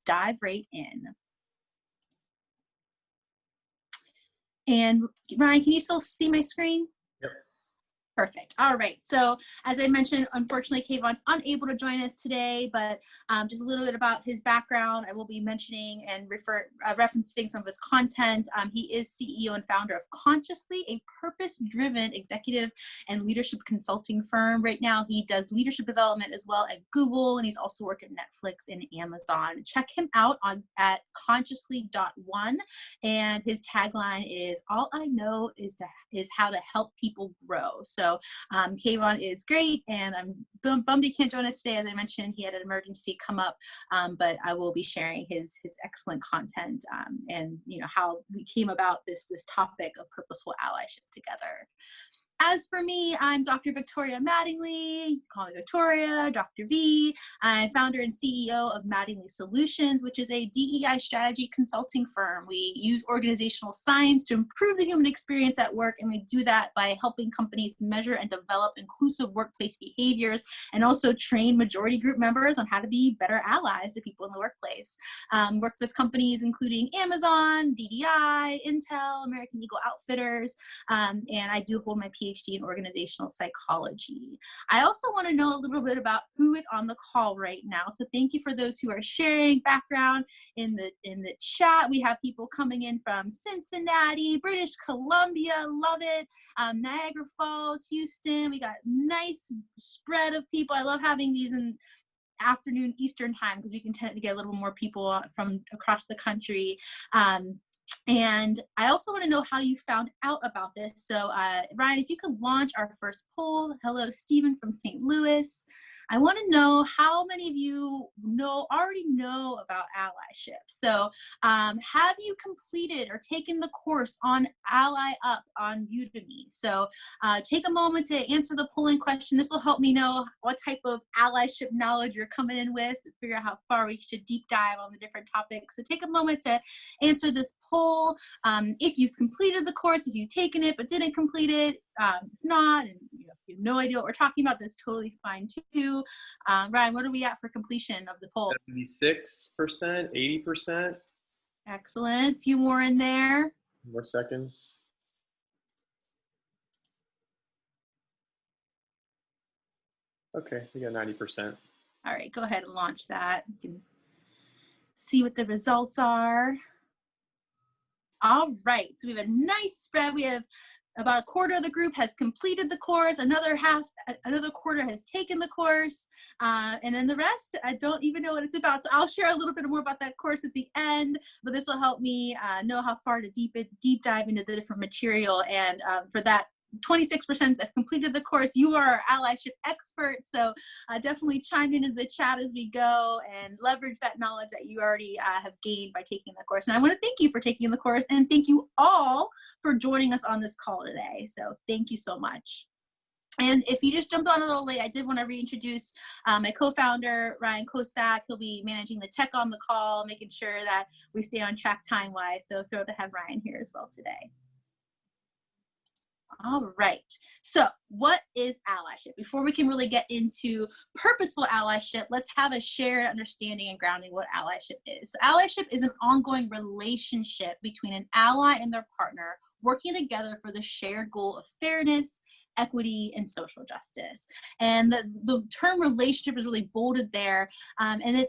dive right in. And Ryan, can you still see my screen? Yep. Perfect. All right. So as I mentioned, unfortunately, Kayvon's unable to join us today, but just a little bit about his background. I will be mentioning and referencing some of his content. He is CEO and founder of Consciously, a purpose-driven executive and leadership consulting firm. Right now, he does leadership development as well at Google, and he's also worked at Netflix and Amazon. Check him out at consciously.one, and his tagline is, "All I know is how to help people grow." So Kayvon is great, and I'm bummed he can't join us today. As I mentioned, he had an emergency come up, but I will be sharing his excellent content and how we came about this topic of purposeful allyship together. As for me, I'm Dr. Victoria Mattingly. You can call me Victoria, Dr. V. I'm founder and CEO of Mattingly Solutions, which is a DEI strategy consulting firm. We use organizational science to improve the human experience at work, and we do that by helping companies measure and develop inclusive workplace behaviors and also train majority group members on how to be better allies to people in the workplace. Worked with companies including Amazon, DDI, Intel, American Eagle Outfitters, and I do hold my PhD in organizational psychology. I also want to know a little bit about who is on the call right now. So thank you for those who are sharing background in the chat. We have people coming in from Cincinnati, British Columbia, love it, Niagara Falls, Houston. We got nice spread of people. I love having these in afternoon Eastern time because we can tend to get a little more people from across the country. And I also want to know how you found out about this. So Ryan, if you could launch our first poll. Hello to Stephen from St. Louis. I want to know how many of you already know about allyship. So have you completed or taken the course on Ally Up on Udemy? So take a moment to answer the polling question. This will help me know what type of allyship knowledge you're coming in with, to figure out how far we should deep dive on the different topics. So take a moment to answer this poll. If you've completed the course, if you've taken it but didn't complete it, if not, and if you have no idea what we're talking about, that's totally fine too. Ryan, what are we at for completion of the poll? 76%, 80%. Excellent. A few more in there. More seconds. Okay, we got 90%. All right, go ahead and launch that. You can see what the results are. All right, so we have a nice spread. We have about a quarter of the group has completed the course, another quarter has taken the course, and then the rest, I don't even know what it's about. So I'll share a little bit more about that course at the end, but this will help me know how far to deep dive into the different material. And for that 26% that completed the course, you are our allyship expert, so definitely chime into the chat as we go and leverage that knowledge that you already have gained by taking the course. And I want to thank you for taking the course, and thank you all for joining us on this call today. So thank you so much. And if you just jumped on a little late, I did want to reintroduce my co-founder, Ryan Kosak. He'll be managing the tech on the call, making sure that we stay on track time-wise. So thrilled to have Ryan here as well today. All right, so what is allyship? Before we can really get into purposeful allyship, let's have a shared understanding and grounding what allyship is. So allyship is an ongoing relationship between an ally and their partner working together for the shared goal of fairness, equity, and social justice. And the term relationship is really bolded there, and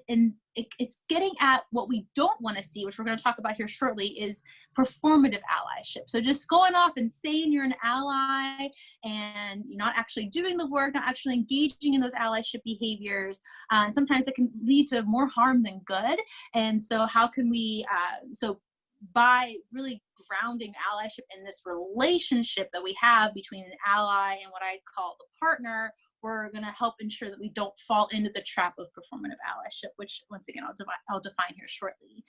it's getting at what we don't want to see, which we're going to talk about here shortly, is performative allyship. So just going off and saying you're an ally and you're not actually doing the work, not actually engaging in those allyship behaviors, sometimes it can lead to more harm than good. And so how can we, by really grounding allyship in this relationship that we have between an ally and what I call the partner, we're going to help ensure that we don't fall into the trap of performative allyship, which once again I'll define here shortly.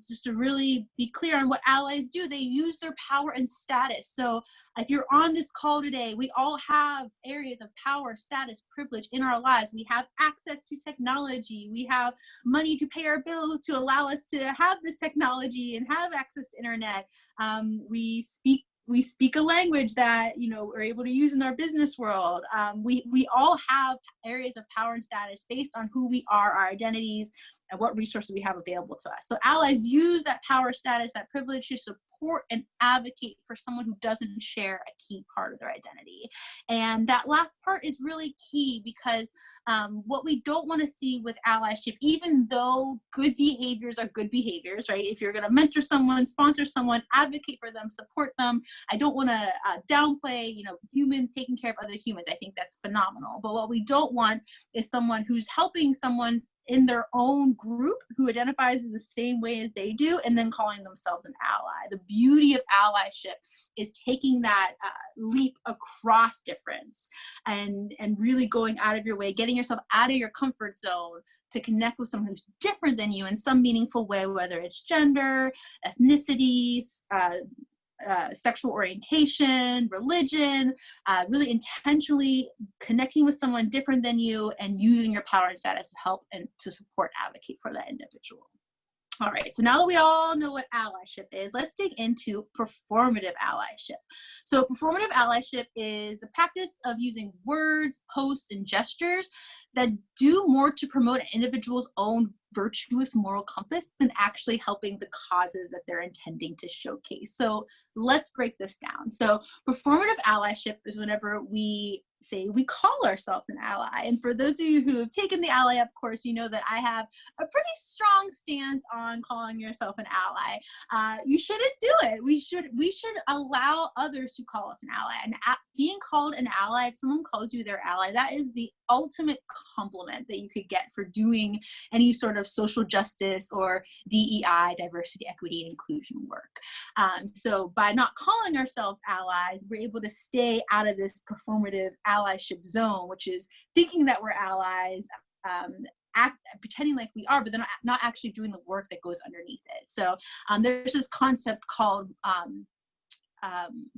Just to really be clear on what allies do, they use their power and status. So if you're on this call today, we all have areas of power, status, privilege in our lives. We have access to technology. We have money to pay our bills to allow us to have this technology and have access to internet. We speak a language that, we're able to use in our business world. We all have areas of power and status based on who we are, our identities, and what resources we have available to us. So allies use that power status, that privilege to support and advocate for someone who doesn't share a key part of their identity. And that last part is really key because what we don't want to see with allyship, even though good behaviors are good behaviors, right? If you're going to mentor someone, sponsor someone, advocate for them, support them, I don't want to downplay, humans taking care of other humans. I think that's phenomenal. But what we don't want is someone who's helping someone in their own group who identifies in the same way as they do and then calling themselves an ally. The beauty of allyship is taking that leap across difference and really going out of your way, getting yourself out of your comfort zone to connect with someone who's different than you in some meaningful way, whether it's gender, ethnicity, sexual orientation, religion, really intentionally connecting with someone different than you and using your power and status to help and to support, advocate for that individual. All right, so now that we all know what allyship is, let's dig into performative allyship. So performative allyship is the practice of using words, posts, and gestures that do more to promote an individual's own virtuous moral compass than actually helping the causes that they're intending to showcase. So let's break this down. So performative allyship is whenever we say we call ourselves an ally. And for those of you who have taken the Ally Up course, you know that I have a pretty strong stance on calling yourself an ally. You shouldn't do it. We should allow others to call us an ally. And being called an ally, if someone calls you their ally, that is the ultimate compliment that you could get for doing any sort of social justice or DEI, diversity, equity, and inclusion work. So by not calling ourselves allies, we're able to stay out of this performative allyship zone, which is thinking that we're allies, pretending like we are, but then not actually doing the work that goes underneath it. So there's this concept called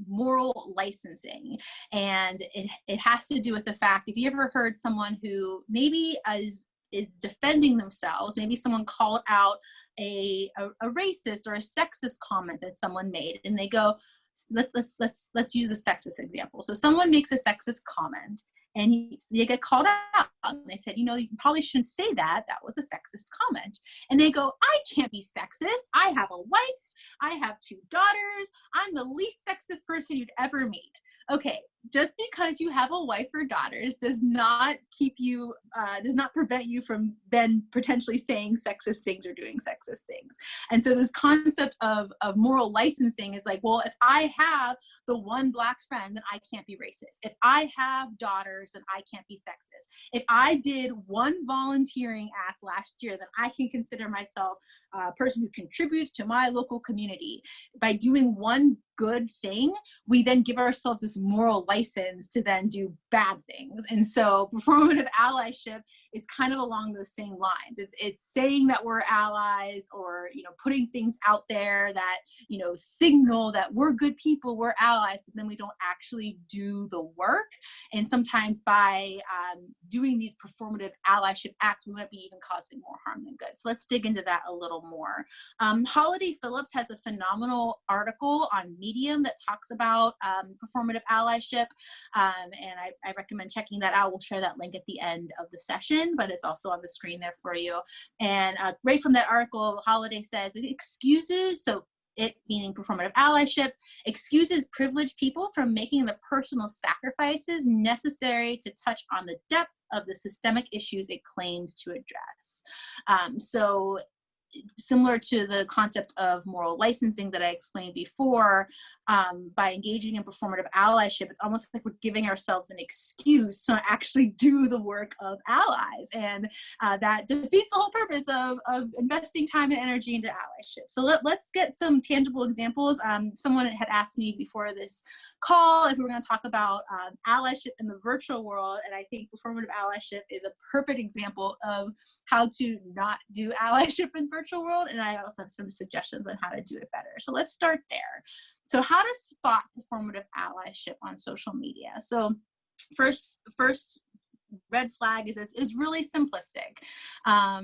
moral licensing, and it has to do with the fact, if you ever heard someone who maybe is defending themselves, maybe someone called out a racist or a sexist comment that someone made, and they go, let's use the sexist example. So someone makes a sexist comment and they get called out and they said, you probably shouldn't say that. That was a sexist comment. And they go, I can't be sexist. I have a wife. I have 2 daughters. I'm the least sexist person you'd ever meet. Okay, just because you have a wife or daughters does not prevent you from then potentially saying sexist things or doing sexist things. And so this concept of moral licensing is like, well, if I have the one Black friend, then I can't be racist. If I have daughters, then I can't be sexist. If I did one volunteering act last year, then I can consider myself a person who contributes to my local community. By doing one good thing, we then give ourselves this moral license to then do bad things. And so performative allyship is kind of along those same lines. It's saying that we're allies, or putting things out there that signal that we're good people, we're allies, but then we don't actually do the work. And sometimes by doing these performative allyship acts, we might be even causing more harm than good. So let's dig into that a little more. Holiday Phillips has a phenomenal article on Medium that talks about performative allyship, and I recommend checking that out. We'll share that link at the end of the session, but it's also on the screen there for you. And right from that article, Holiday says it excuses, so it meaning performative allyship, excuses privileged people from making the personal sacrifices necessary to touch on the depth of the systemic issues it claims to address. So similar to the concept of moral licensing that I explained before, by engaging in performative allyship, it's almost like we're giving ourselves an excuse to actually do the work of allies. And that defeats the whole purpose of investing time and energy into allyship. So let's get some tangible examples. Someone had asked me before this call if we were going to talk about allyship in the virtual world, and I think performative allyship is a perfect example of how to not do allyship in virtual world, and I also have some suggestions on how to do it better. So let's start there. So how to spot performative allyship on social media. So first red flag is it's really simplistic.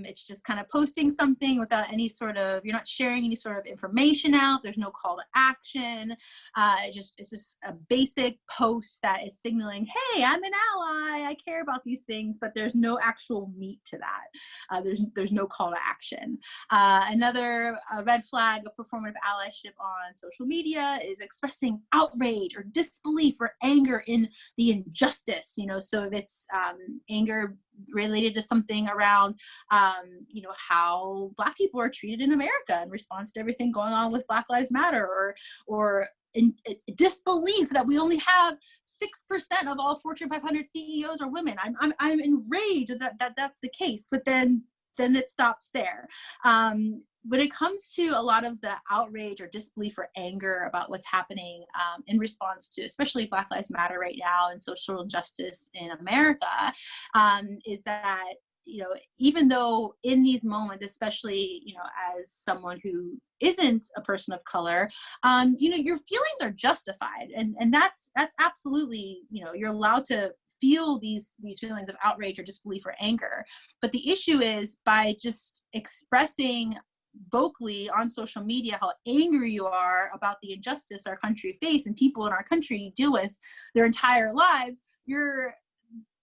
It's just kind of posting something without any sort of, you're not sharing any sort of information out. There's no call to action. It's just a basic post that is signaling, hey, I'm an ally, I care about these things, but there's no actual meat to that. There's no call to action. Another red flag of performative allyship on social media is expressing outrage or disbelief or anger in the injustice. So if it's anger related to something around, how Black people are treated in America in response to everything going on with Black Lives Matter, or in disbelief that we only have 6% of all Fortune 500 CEOs are women. I'm enraged that that's the case, but then it stops there. When it comes to a lot of the outrage or disbelief or anger about what's happening in response to especially Black Lives Matter right now and social justice in America, is that, even though in these moments, especially, as someone who isn't a person of color, your feelings are justified. And that's absolutely, you're allowed to feel these feelings of outrage or disbelief or anger. But the issue is, by just expressing vocally on social media how angry you are about the injustice our country faces and people in our country deal with their entire lives, you're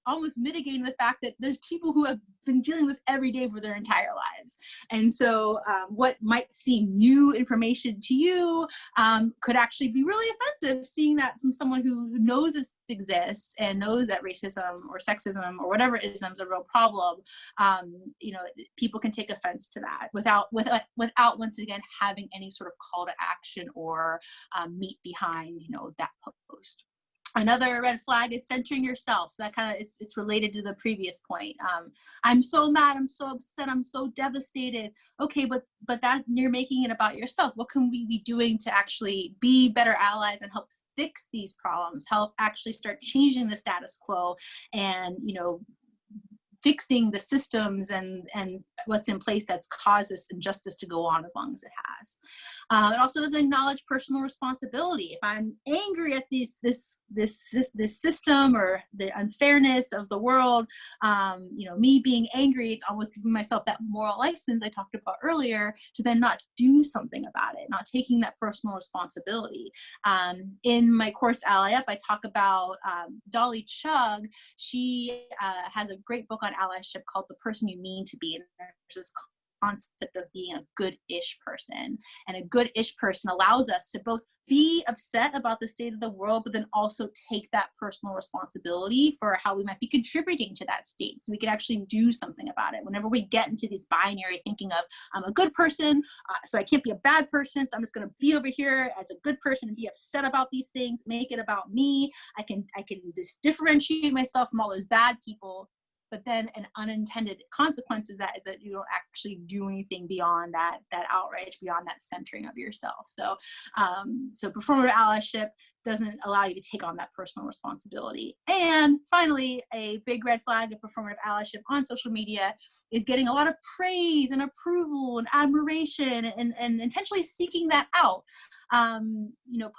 almost mitigating the fact that there's people who have been dealing with this every day for their entire lives. And so what might seem new information to you could actually be really offensive, seeing that from someone who knows this exists and knows that racism or sexism or whatever ism is a real problem. People can take offense to that without once again having any sort of call to action or meat behind that post. Another red flag is centering yourself. So that kind of it's related to the previous point. I'm so mad, I'm so upset, I'm so devastated. Okay, but that you're making it about yourself. What can we be doing to actually be better allies and help fix these problems, help actually start changing the status quo and, fixing the systems and what's in place that's caused this injustice to go on as long as it has. It also doesn't acknowledge personal responsibility. If I'm angry at this system or the unfairness of the world, me being angry, it's almost giving myself that moral license I talked about earlier to then not do something about it, not taking that personal responsibility. In my course Ally Up, I talk about Dolly Chugg. She has a great book on allyship called The Person You Mean to Be. And there's this concept of being a good-ish person. And a good-ish person allows us to both be upset about the state of the world, but then also take that personal responsibility for how we might be contributing to that state. So we can actually do something about it. Whenever we get into this binary thinking of, I'm a good person, so I can't be a bad person, so I'm just going to be over here as a good person and be upset about these things, make it about me. I can just differentiate myself from all those bad people. But then an unintended consequence is that you don't actually do anything beyond that outrage, beyond that centering of yourself. So performative allyship doesn't allow you to take on that personal responsibility. And finally, a big red flag of performative allyship on social media is getting a lot of praise and approval and admiration and intentionally seeking that out.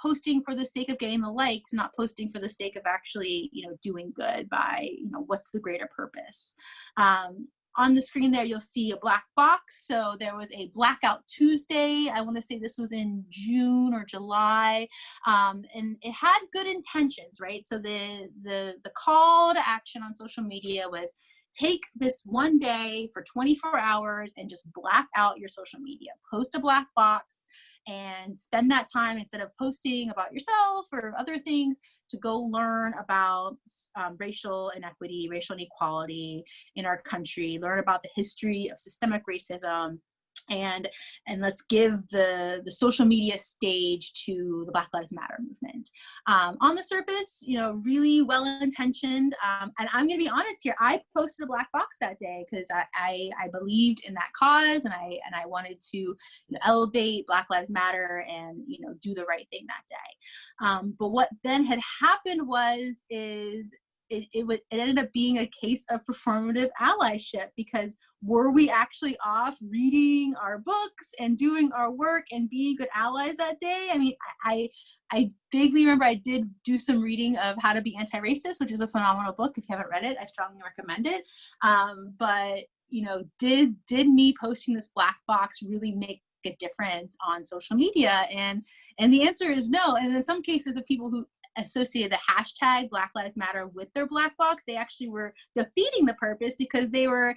Posting for the sake of getting the likes, not posting for the sake of actually, doing good by, what's the greater purpose. On the screen there, you'll see a black box. So there was a Blackout Tuesday. I want to say this was in June or July. And it had good intentions, right? So the call to action on social media was, take this one day for 24 hours and just black out your social media. Post a black box and spend that time, instead of posting about yourself or other things, to go learn about racial inequity, racial inequality in our country, learn about the history of systemic racism, and let's give the social media stage to the Black Lives Matter movement. On the surface, really well-intentioned. And I'm going to be honest here, I posted a black box that day because I believed in that cause, and I wanted to elevate Black Lives Matter and do the right thing that day. But what then had happened is it ended up being a case of performative allyship, because were we actually off reading our books and doing our work and being good allies that day? I mean, I vaguely remember I did do some reading of How to Be Anti-Racist, which is a phenomenal book. If you haven't read it, I strongly recommend it. But you know, did me posting this black box really make a difference on social media? And the answer is no. And in some cases, of people who associated the hashtag Black Lives Matter with their black box, they actually were defeating the purpose, because they were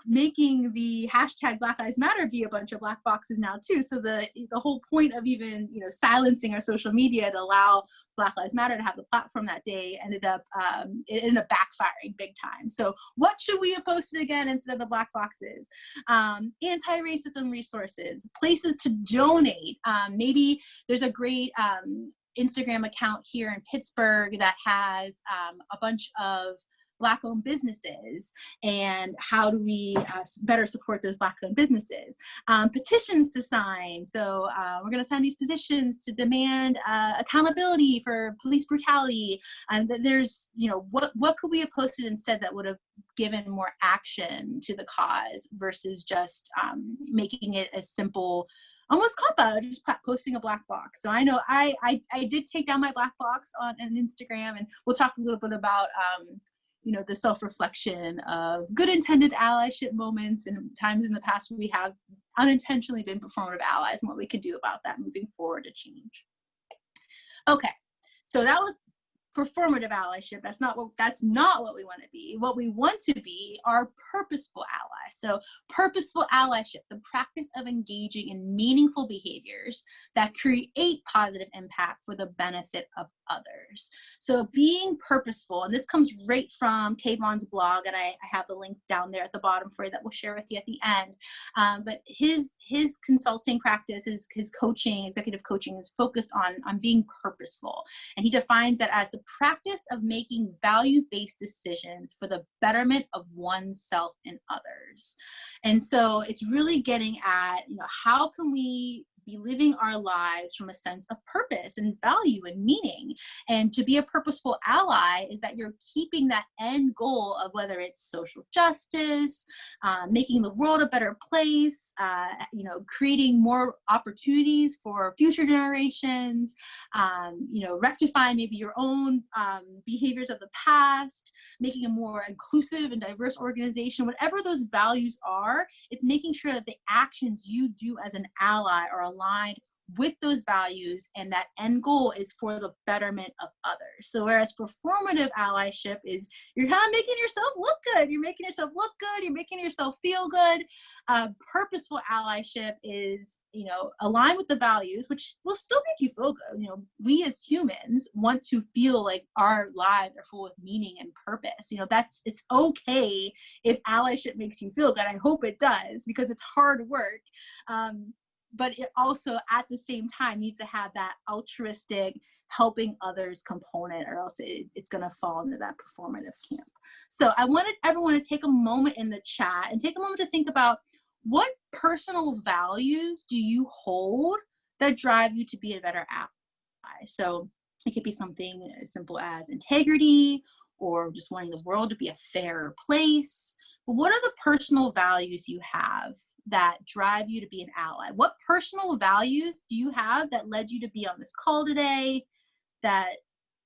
making the hashtag Black Lives Matter be a bunch of black boxes now too. So the whole point of even, you know, silencing our social media to allow Black Lives Matter to have the platform that day ended up backfiring big time. So what should we have posted again instead of the black boxes? Anti-racism resources, places to donate. Maybe there's a great Instagram account here in Pittsburgh that has a bunch of Black-owned businesses, and how do we better support those Black-owned businesses? Petitions to sign. So we're going to sign these petitions to demand accountability for police brutality. There's, you know, what could we have posted instead that would have given more action to the cause, versus just making it a simple, almost cop-out, just posting a black box. So I know I did take down my black box on Instagram, and we'll talk a little bit about you know, the self-reflection of good intended allyship moments and times in the past where we have unintentionally been performative allies, and what we could do about that moving forward to change. Okay, so that was performative allyship. That's not what we want to be. What we want to be are purposeful allies. So purposeful allyship, the practice of engaging in meaningful behaviors that create positive impact for the benefit of others. So being purposeful, and this comes right from Kayvon's blog, and I have the link down there at the bottom for you that we'll share with you at the end. But his consulting practice, his coaching, executive coaching, is focused on being purposeful. And he defines that as the practice of making value-based decisions for the betterment of oneself and others. And so it's really getting at, you know, how can we be living our lives from a sense of purpose and value and meaning? And to be a purposeful ally is that you're keeping that end goal of whether it's social justice, making the world a better place, you know, creating more opportunities for future generations, you know, rectifying maybe your own behaviors of the past, making a more inclusive and diverse organization. Whatever those values are, it's making sure that the actions you do as an ally are aligned with those values, and that end goal is for the betterment of others. So whereas performative allyship is you're kind of making yourself look good, you're making yourself look good, you're making yourself feel good. Purposeful allyship is, you know, aligned with the values, which will still make you feel good. You know, we as humans want to feel like our lives are full of meaning and purpose. You know, it's okay if allyship makes you feel good. I hope it does, because it's hard work. But it also, at the same time, needs to have that altruistic, helping others component, or else it's going to fall into that performative camp. So I wanted everyone to take a moment in the chat and take a moment to think about, what personal values do you hold that drive you to be a better ally? So it could be something as simple as integrity, or just wanting the world to be a fairer place. But what are the personal values you have that drive you to be an ally? What personal values do you have that led you to be on this call today, that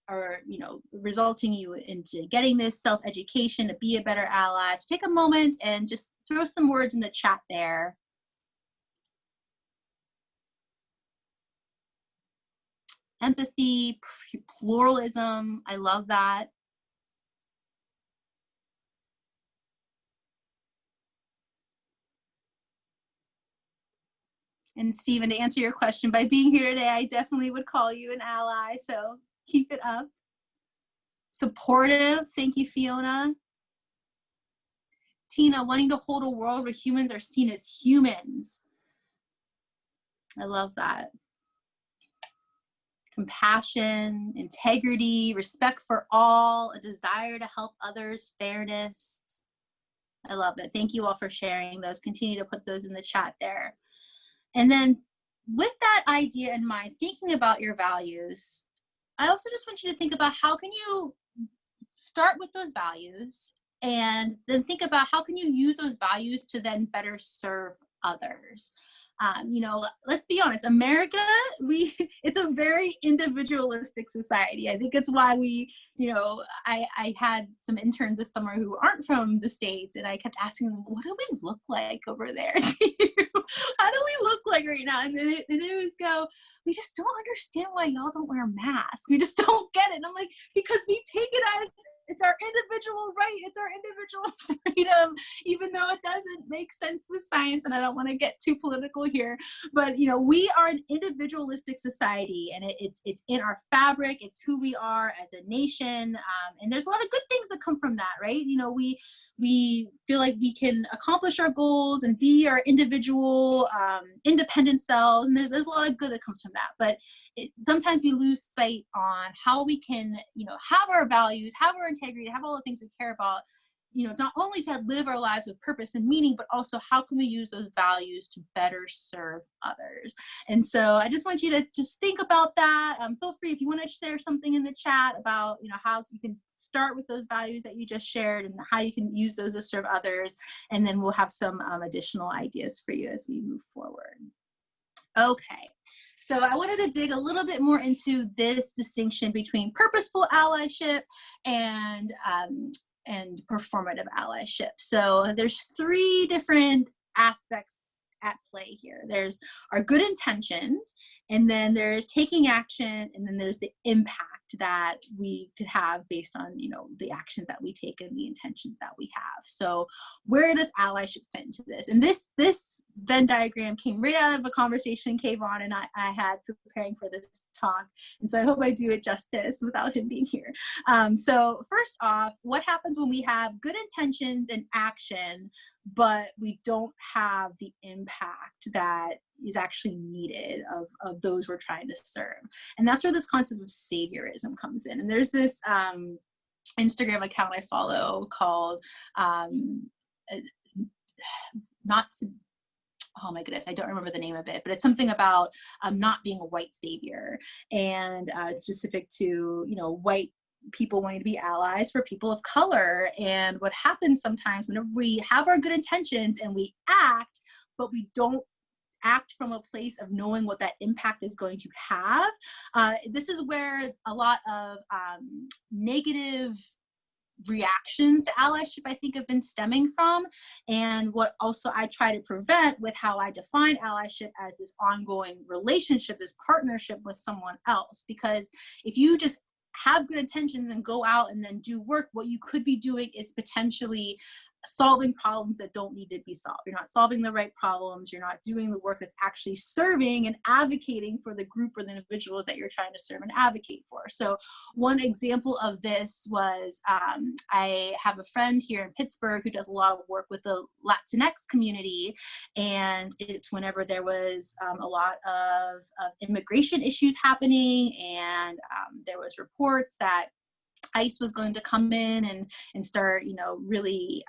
are, you know, resulting you into getting this self-education to be a better ally? So take a moment and just throw some words in the chat there. Empathy, pluralism, I love that. And Stephen, to answer your question, by being here today, I definitely would call you an ally, so keep it up. Supportive, thank you, Fiona. Tina, wanting to hold a world where humans are seen as humans. I love that. Compassion, integrity, respect for all, a desire to help others, fairness. I love it. Thank you all for sharing those. Continue to put those in the chat there. And then with that idea in mind, thinking about your values, I also just want you to think about, how can you start with those values and then think about how can you use those values to then better serve others. You know, let's be honest, America, it's a very individualistic society. I think it's why you know, I had some interns this summer who aren't from the States, and I kept asking them, what do we look like over there? How do we look like right now? And they always go, we just don't understand why y'all don't wear masks. We just don't get it. And I'm like, because we take it as it's our individual right. It's our individual freedom, even though it doesn't make sense with science. And I don't want to get too political here, but you know, we are an individualistic society, and it's in our fabric. It's who we are as a nation. And there's a lot of good things that come from that, right? You know, we feel like we can accomplish our goals and be our individual, independent selves. And there's a lot of good that comes from that. But sometimes we lose sight on how we can, you know, have our values, have our integrity, have all the things we care about, you know, not only to live our lives with purpose and meaning, but also how can we use those values to better serve others. And so I just want you to just think about that. Feel free if you want to share something in the chat about, you know, how you can start with those values that you just shared and how you can use those to serve others. And then we'll have some additional ideas for you as we move forward. Okay. So I wanted to dig a little bit more into this distinction between purposeful allyship and performative allyship. So there's three different aspects at play here. There's our good intentions, and then there's taking action, and then there's the impact that we could have based on, you know, the actions that we take and the intentions that we have. So where does allyship fit into this? And this Venn diagram came right out of a conversation Kayvon and I had preparing for this talk. And so I hope I do it justice without him being here. So first off, what happens when we have good intentions and action, but we don't have the impact that is actually needed of those we're trying to serve? And that's where this concept of saviorism comes in. And there's this Instagram account I follow called oh my goodness, I don't remember the name of it, but it's something about not being a white savior. And it's specific to, you know, white people wanting to be allies for people of color. And what happens sometimes whenever we have our good intentions and we act, but we don't act from a place of knowing what that impact is going to have, this is where a lot of negative reactions to allyship, I think, have been stemming from. And what also I try to prevent with how I define allyship as this ongoing relationship, this partnership with someone else. Because if you just have good intentions and go out and then do work, what you could be doing is potentially solving problems that don't need to be solved. You're not solving the right problems. You're not doing the work that's actually serving and advocating for the group or the individuals that you're trying to serve and advocate for. So one example of this was I have a friend here in Pittsburgh who does a lot of work with the Latinx community. And it's whenever there was a lot of immigration issues happening, and there was reports that ICE was going to come in and start, you know, really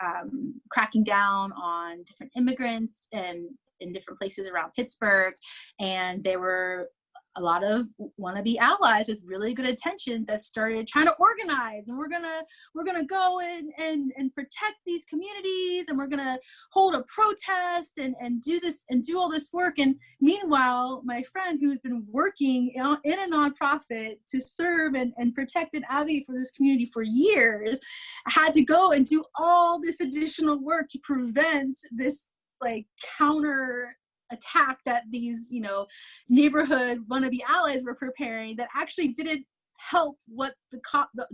cracking down on different immigrants and in different places around Pittsburgh. And there were a lot of wannabe allies with really good intentions that started trying to organize, and we're gonna go and protect these communities, and we're gonna hold a protest and do this and do all this work. And meanwhile, my friend who's been working in a nonprofit to serve and protect and advocate for this community for years had to go and do all this additional work to prevent this like counter attack that these, you know, neighborhood wannabe allies were preparing that actually didn't help what the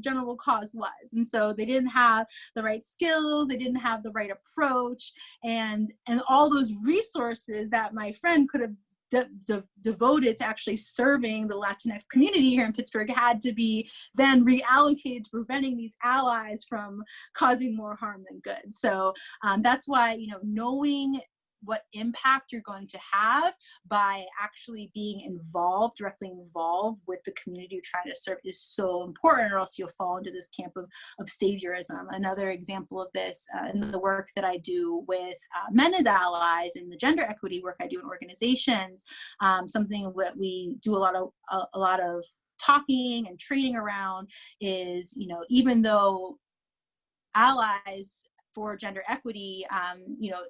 general cause was. And so they didn't have the right skills, they didn't have the right approach, and all those resources that my friend could have devoted to actually serving the Latinx community here in Pittsburgh had to be then reallocated to preventing these allies from causing more harm than good. So that's why, you know, knowing what impact you're going to have by actually being involved, directly involved with the community you're trying to serve is so important, or else you'll fall into this camp of saviorism. Another example of this in the work that I do with men as allies and the gender equity work I do in organizations, something that we do a lot of talking and trading around is, you know, even though allies for gender equity, you know,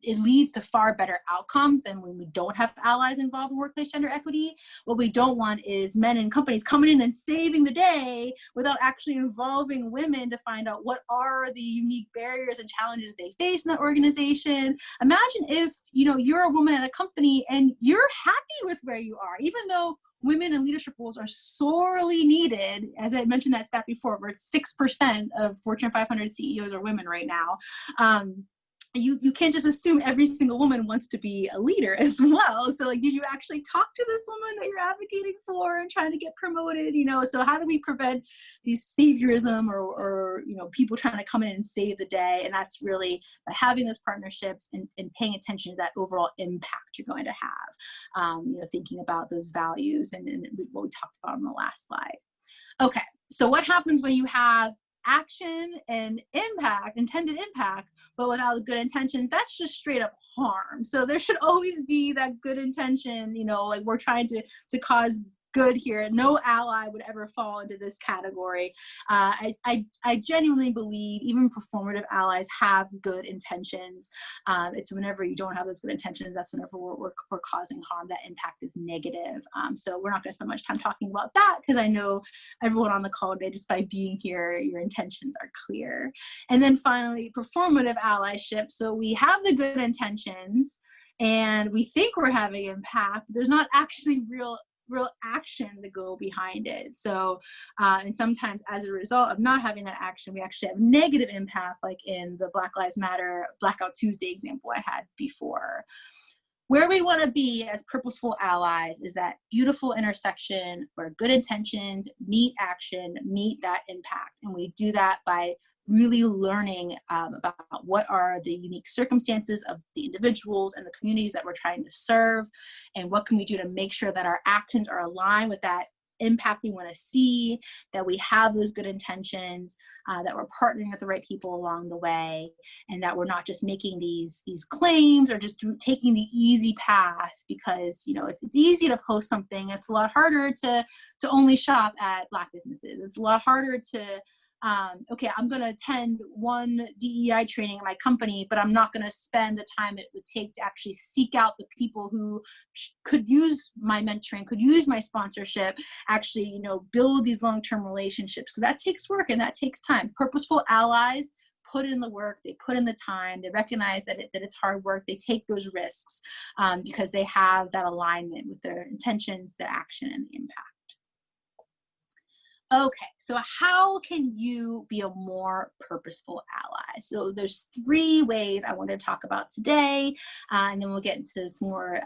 it leads to far better outcomes than when we don't have allies involved in workplace gender equity. What we don't want is men in companies coming in and saving the day without actually involving women to find out what are the unique barriers and challenges they face in that organization. Imagine if, you know, you're a woman at a company and you're happy with where you are, even though women in leadership roles are sorely needed. As I mentioned that stat before, where 6% of Fortune 500 CEOs are women right now. You can't just assume every single woman wants to be a leader as well. So like, did you actually talk to this woman that you're advocating for and trying to get promoted? You know, so how do we prevent these saviorism or you know, people trying to come in and save the day? And that's really by having those partnerships and paying attention to that overall impact you're going to have. You know, thinking about those values and what we talked about on the last slide. Okay, so what happens when you have action and impact, intended impact, but without good intentions? That's just straight up harm. So there should always be that good intention, you know, like we're trying to cause good here. No ally would ever fall into this category. I genuinely believe even performative allies have good intentions. It's whenever you don't have those good intentions, that's whenever we're causing harm. That impact is negative. So we're not going to spend much time talking about that because I know everyone on the call today, just by being here, your intentions are clear. And then finally, performative allyship. So we have the good intentions and we think we're having impact. There's not actually real action to go behind it. So, and sometimes as a result of not having that action, we actually have negative impact, like in the Black Lives Matter Blackout Tuesday example I had before. Where we want to be as purposeful allies is that beautiful intersection where good intentions meet action, meet that impact. And we do that by really learning about what are the unique circumstances of the individuals and the communities that we're trying to serve, and what can we do to make sure that our actions are aligned with that impact we want to see, that we have those good intentions, that we're partnering with the right people along the way, and that we're not just making these claims or just taking the easy path, because, you know, it's easy to post something. It's a lot harder to only shop at Black businesses. It's a lot harder to okay, I'm going to attend one DEI training in my company, but I'm not going to spend the time it would take to actually seek out the people who could use my mentoring, could use my sponsorship, actually, you know, build these long-term relationships, because that takes work and that takes time. Purposeful allies put in the work, they put in the time, they recognize that it's hard work, they take those risks because they have that alignment with their intentions, the action, and the impact. Okay, so how can you be a more purposeful ally? So there's 3 ways I want to talk about today, and then we'll get into some more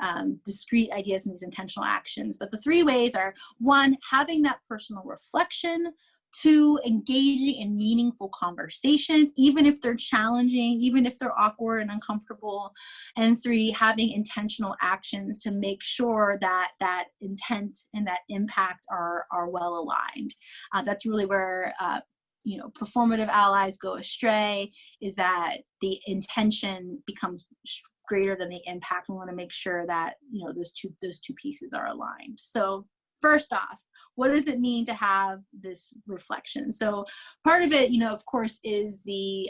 discrete ideas and these intentional actions. But the 3 ways are: 1, having that personal reflection; 2, engaging in meaningful conversations, even if they're challenging, even if they're awkward and uncomfortable; and 3, having intentional actions to make sure that that intent and that impact are well aligned. That's really where you know, performative allies go astray, is that the intention becomes greater than the impact. We want to make sure that, you know, those two pieces are aligned. So first off, what does it mean to have this reflection? So part of it, you know, of course, is the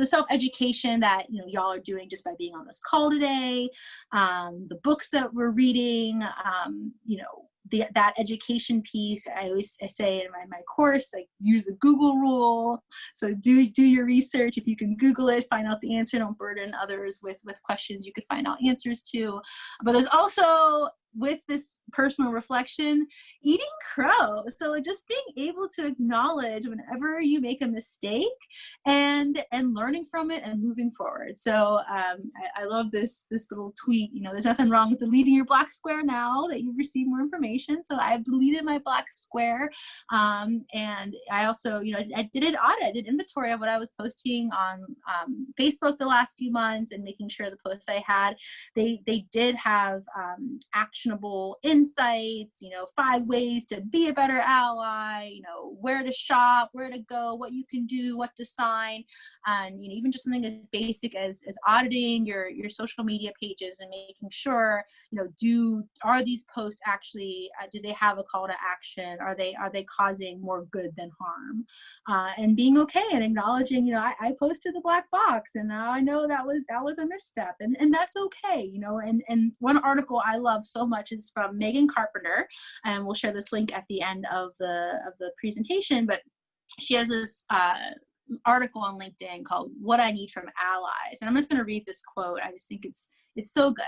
self-education that, you know, y'all are doing just by being on this call today, the books that we're reading, you know, that education piece. I say in my course, like, use the Google rule. So do your research. If you can Google it, find out the answer. Don't burden others with questions you could find out answers to. But there's also, with this personal reflection, eating crow. So just being able to acknowledge whenever you make a mistake and learning from it and moving forward. So I love this little tweet. You know, there's nothing wrong with deleting your black square now that you've received more information. So I've deleted my black square. And I also, you know, I did an audit, I did inventory of what I was posting on Facebook the last few months, and making sure the posts I had, they did have actionable insights, 5 ways to be a better ally, where to shop, where to go, what you can do, what to sign, and even just something as basic as auditing your social media pages and making sure, are these posts actually, do they have a call to action? Are they causing more good than harm? And being okay and acknowledging, I posted the black box and now I know that was a misstep, and that's okay, and one article I love so much is from Megan Carpenter, and we'll share this link at the end of the presentation, but she has this article on LinkedIn called "What I Need from Allies," and I'm just going to read this quote. I just think it's so good.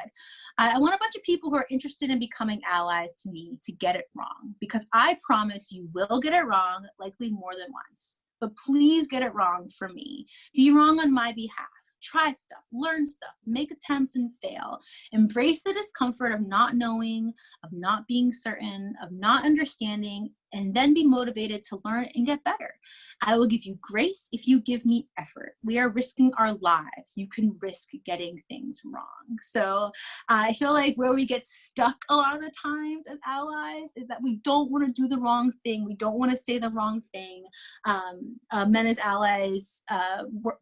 I want a bunch of people who are interested in becoming allies to me to get it wrong, because I promise you will get it wrong, likely more than once. But please get it wrong for me. Be wrong on my behalf. Try stuff, learn stuff, make attempts and fail. Embrace the discomfort of not knowing, of not being certain, of not understanding, and then be motivated to learn and get better. I will give you grace if you give me effort. We are risking our lives. You can risk getting things wrong. So I feel like where we get stuck a lot of the times as allies is that we don't want to do the wrong thing. We don't want to say the wrong thing. Men as Allies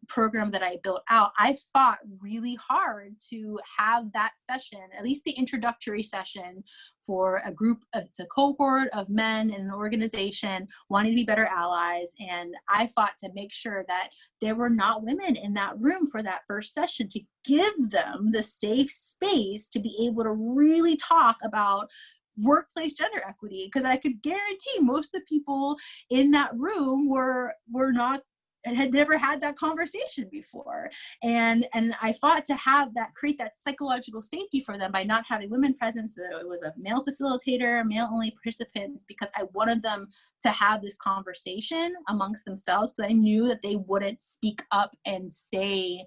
program that I built out, I fought really hard to have that session, at least the introductory session, for a group of, it's a cohort of men in an organization wanting to be better allies. And I fought to make sure that there were not women in that room for that first session, to give them the safe space to be able to really talk about workplace gender equity, because I could guarantee most of the people in that room were not, and had never had that conversation before. And I fought to have that, create that psychological safety for them by not having women present. So it was a male facilitator, male only participants, because I wanted them to have this conversation amongst themselves, because I knew that they wouldn't speak up and say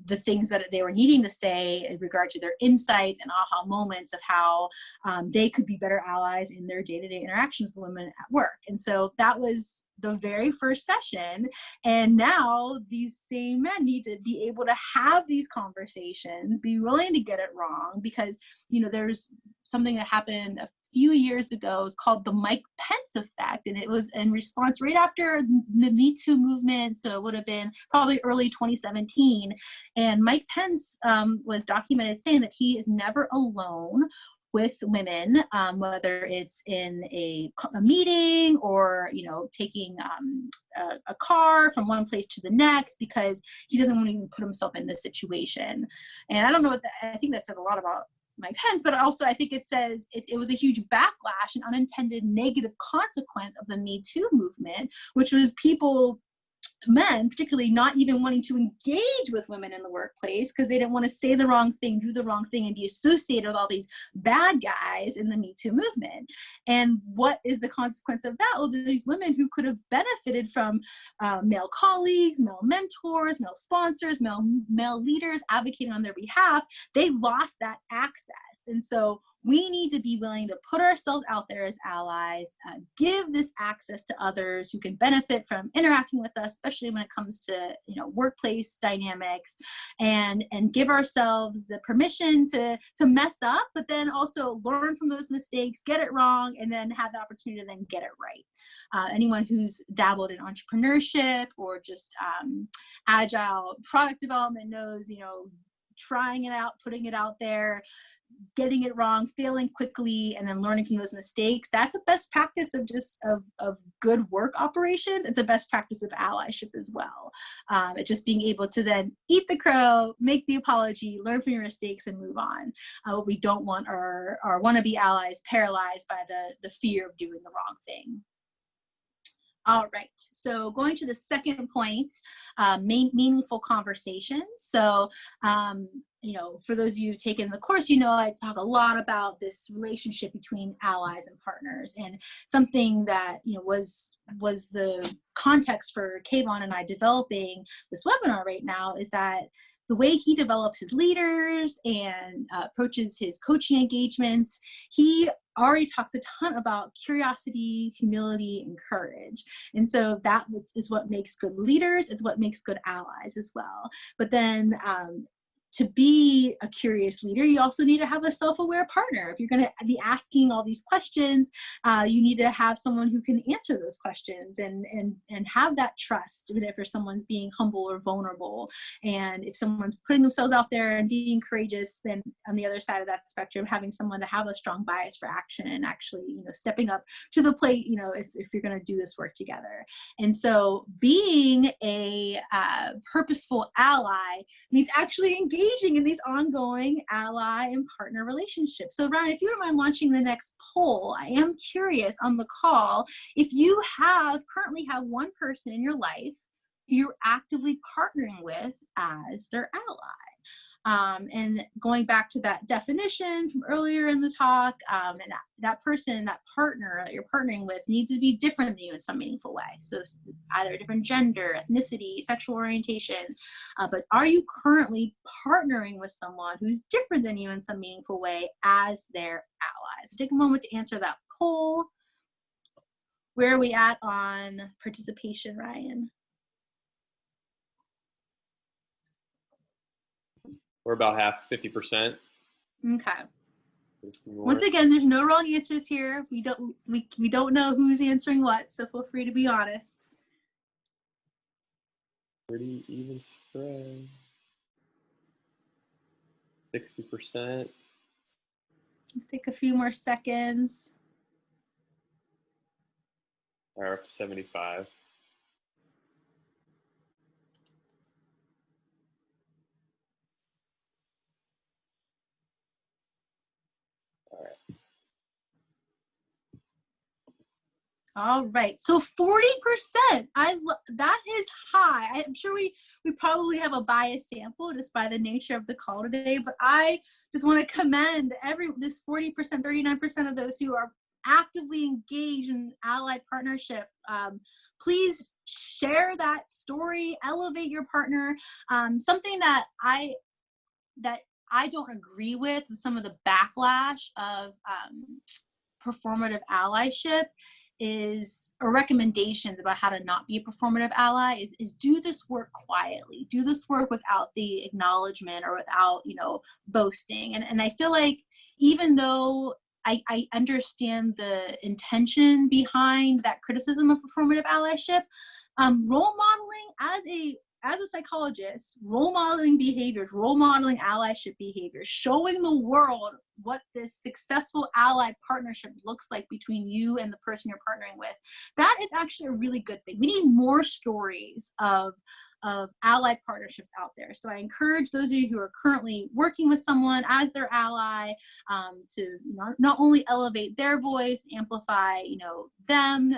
the things that they were needing to say in regard to their insights and aha moments of how they could be better allies in their day-to-day interactions with women at work. And so that was the very first session. And now these same men need to be able to have these conversations, be willing to get it wrong, because, there's something that happened a few years ago. It's called the Mike Pence effect, and it was in response right after the Me Too movement, so it would have been probably early 2017, and Mike Pence was documented saying that he is never alone with women, whether it's in a meeting or, taking a car from one place to the next, because he doesn't want to even put himself in this situation. And I don't know what I think that says a lot about Mike Pence, but also I think it says it was a huge backlash and unintended negative consequence of the Me Too movement, which was men particularly not even wanting to engage with women in the workplace because they didn't want to say the wrong thing, do the wrong thing, and be associated with all these bad guys in the Me Too movement. And what is the consequence of that? Well, these women who could have benefited from male colleagues, male mentors, male sponsors, male leaders advocating on their behalf, they lost that access. And so we need to be willing to put ourselves out there as allies, give this access to others who can benefit from interacting with us, especially when it comes to workplace dynamics, and give ourselves the permission to mess up, but then also learn from those mistakes, get it wrong, and then have the opportunity to then get it right. Anyone who's dabbled in entrepreneurship or just agile product development knows, trying it out, putting it out there, getting it wrong, failing quickly, and then learning from those mistakes. That's a best practice of good work operations. It's a best practice of allyship as well. It's just being able to then eat the crow, make the apology, learn from your mistakes, and move on. We don't want our wannabe allies paralyzed by the fear of doing the wrong thing. All right, so going to the second point, meaningful conversations. So, for those of you who've taken the course, I talk a lot about this relationship between allies and partners, and something that, was the context for Kayvon and I developing this webinar right now is that the way he develops his leaders and approaches his coaching engagements, he already talks a ton about curiosity, humility, and courage. And so that is what makes good leaders. It's what makes good allies as well. But then to be a curious leader, you also need to have a self-aware partner. If you're going to be asking all these questions, you need to have someone who can answer those questions and have that trust, even if someone's being humble or vulnerable. And if someone's putting themselves out there and being courageous, then on the other side of that spectrum, having someone to have a strong bias for action and actually, stepping up to the plate, if you're going to do this work together. And so being a purposeful ally means actually engaging in these ongoing ally and partner relationships. So Ryan, if you don't mind launching the next poll, I am curious on the call, if you currently have one person in your life you're actively partnering with as their ally. And going back to that definition from earlier in the talk, and that person, that partner that you're partnering with needs to be different than you in some meaningful way. So either a different gender, ethnicity, sexual orientation, but are you currently partnering with someone who's different than you in some meaningful way as their ally? So take a moment to answer that poll. Where are we at on participation, Ryan? We're about half, 50%. Okay. Once again, there's no wrong answers here. We don't know who's answering what, so feel free to be honest. Pretty even spread. 60%. Let's take a few more seconds. Or up to 75. All right, so 40%. That is high. I'm sure we probably have a biased sample just by the nature of the call today, but I just want to commend this 40%, 39% of those who are actively engaged in allied partnership. Please share that story, elevate your partner. Something that I don't agree with some of the backlash of performative allyship or recommendations about how to not be a performative ally is do this work quietly, do this work without the acknowledgement or without, boasting. And I feel like even though I understand the intention behind that criticism of performative allyship, role modeling as a psychologist, role modeling behaviors, role modeling allyship behaviors, showing the world what this successful ally partnership looks like between you and the person you're partnering with, that is actually a really good thing. We need more stories of ally partnerships out there. So I encourage those of you who are currently working with someone as their ally to not only elevate their voice, amplify them,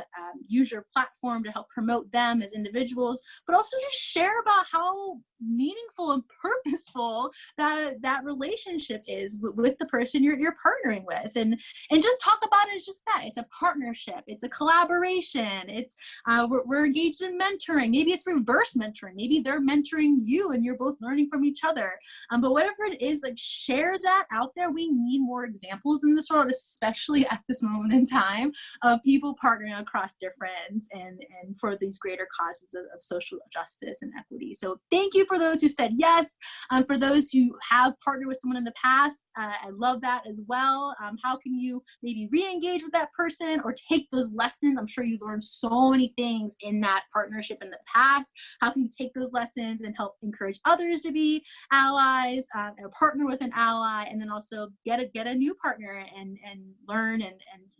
use your platform to help promote them as individuals, but also just share about how meaningful and purposeful that relationship is with the person you're partnering with, and just talk about it as just that. It's a partnership, it's a collaboration, it's we're engaged in mentoring. Maybe it's reverse mentoring. Maybe they're mentoring you and you're both learning from each other. But whatever it is, like, share that out there. We need more examples in this world, especially at this moment in time, of people partnering across difference and for these greater causes of social justice and equity. So thank you for those who said yes. For those who have partnered with someone in the past, I love that as well. How can you maybe re-engage with that person or take those lessons? I'm sure you learned so many things in that partnership in the past. How can you take those lessons and help encourage others to be allies, or partner with an ally, and then also get a new partner and learn and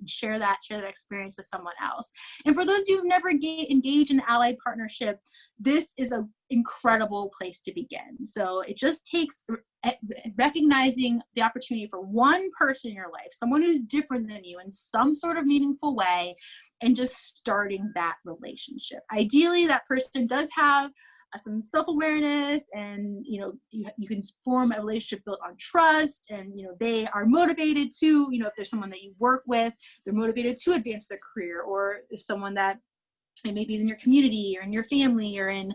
share that experience with someone else. And for those of you who've never engaged in allied partnership, this is an incredible place to begin. So it just takes recognizing the opportunity for one person in your life, someone who's different than you in some sort of meaningful way, and just starting that relationship. Ideally, that person does have some self-awareness, and you can form a relationship built on trust, and they are motivated to, if there's someone that you work with, they're motivated to advance their career, or if someone that maybe is in your community or in your family or in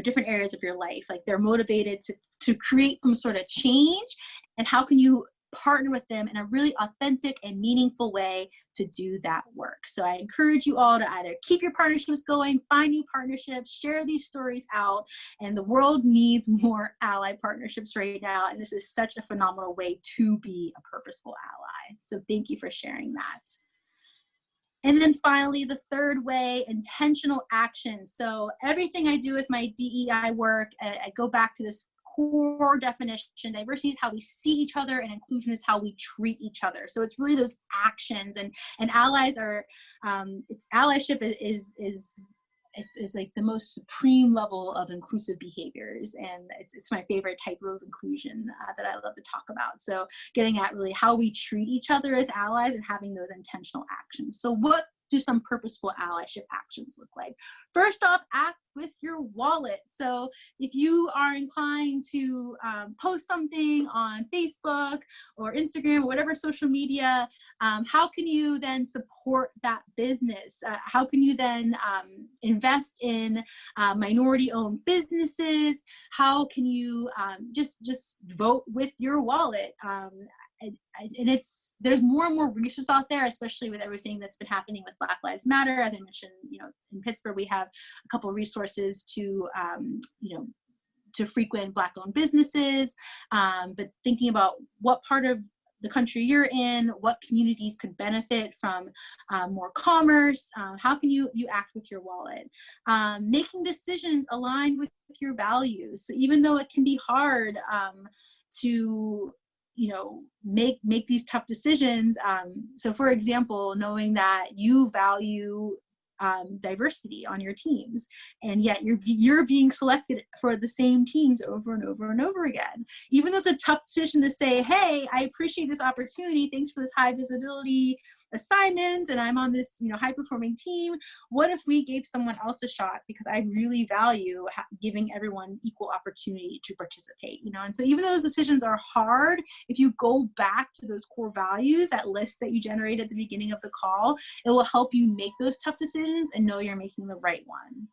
different areas of your life, like they're motivated to create some sort of change. And how can you partner with them in a really authentic and meaningful way to do that work. So I encourage you all to either keep your partnerships going, find new partnerships, share these stories out, and the world needs more ally partnerships right now. And this is such a phenomenal way to be a purposeful ally. So thank you for sharing that. And then finally, the third way, intentional action. So everything I do with my DEI work, I go back to this core definition. Diversity is how we see each other, and inclusion is how we treat each other. So it's really those actions, and allies are, it's allyship is like the most supreme level of inclusive behaviors, and it's my favorite type of inclusion that I love to talk about. So getting at really how we treat each other as allies and having those intentional actions. So what do some purposeful allyship actions look like? First off, act with your wallet. So if you are inclined to post something on Facebook or Instagram or whatever social media, how can you then support that business? How can you then invest in minority-owned businesses? How can you just vote with your wallet? And there's more and more resources out there, especially with everything that's been happening with Black Lives Matter. As I mentioned, in Pittsburgh, we have a couple of resources to, to frequent Black-owned businesses, but thinking about what part of the country you're in, what communities could benefit from more commerce, how can you act with your wallet? Making decisions aligned with your values. So even though it can be hard to make these tough decisions. So for example, knowing that you value diversity on your teams, and yet you're being selected for the same teams over and over and over again. Even though it's a tough decision to say, hey, I appreciate this opportunity, thanks for this high visibility assignment, and I'm on this high performing team. What if we gave someone else a shot, because I really value giving everyone equal opportunity to participate, and so even though those decisions are hard, if you go back to those core values, that list that you generated at the beginning of the call, it will help you make those tough decisions and know you're making the right one.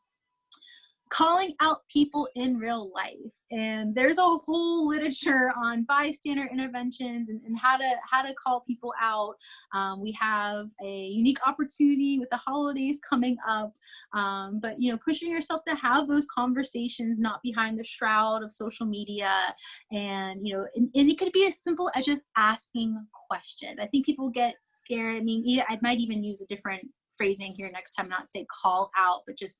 Calling out people in real life. And there's a whole literature on bystander interventions and how to call people out. We have a unique opportunity with the holidays coming up, but pushing yourself to have those conversations, not behind the shroud of social media, and it could be as simple as just asking questions. I think people get scared. I mean, I might even use a different phrasing here next time, not say call out, but just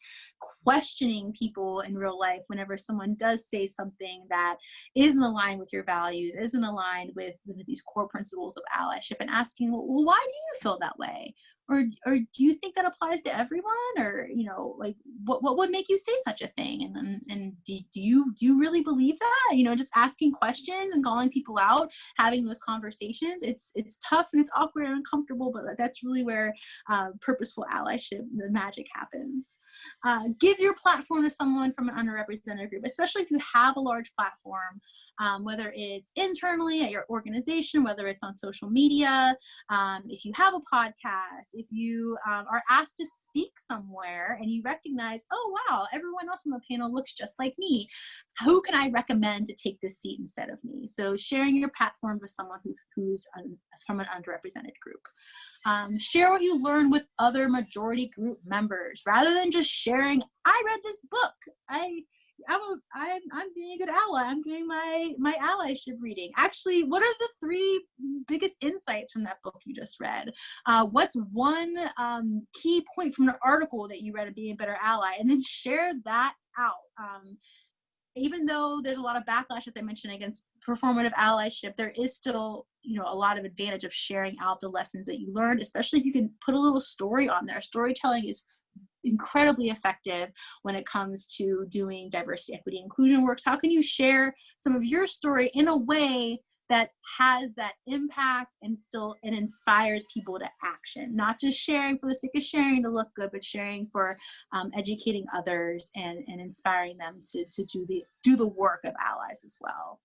questioning people in real life whenever someone does say something that isn't aligned with your values, isn't aligned with these core principles of allyship, and asking, well, why do you feel that way? Or do you think that applies to everyone? Or, like what would make you say such a thing? And do you really believe that? Just asking questions and calling people out, having those conversations. It's tough and it's awkward and uncomfortable, but that's really where purposeful allyship, the magic happens. Give your platform to someone from an underrepresented group, especially if you have a large platform, whether it's internally at your organization, whether it's on social media, if you have a podcast, if you are asked to speak somewhere and you recognize, oh, wow, everyone else on the panel looks just like me. Who can I recommend to take this seat instead of me? So sharing your platform with someone who's from an underrepresented group. Share what you learn with other majority group members, rather than just sharing, I read this book, I'm being a good ally, I'm doing my allyship reading. Actually, what are the 3 biggest insights from that book you just read? What's one key point from an article that you read of being a better ally? And then share that out. Even though there's a lot of backlash, as I mentioned, against performative allyship, there is still a lot of advantage of sharing out the lessons that you learned, especially if you can put a little story on there. Storytelling is incredibly effective when it comes to doing diversity, equity, inclusion works. How can you share some of your story in a way that has that impact and inspires people to action? Not just sharing for the sake of sharing to look good, but sharing for educating others and inspiring them to do the work of allies as well.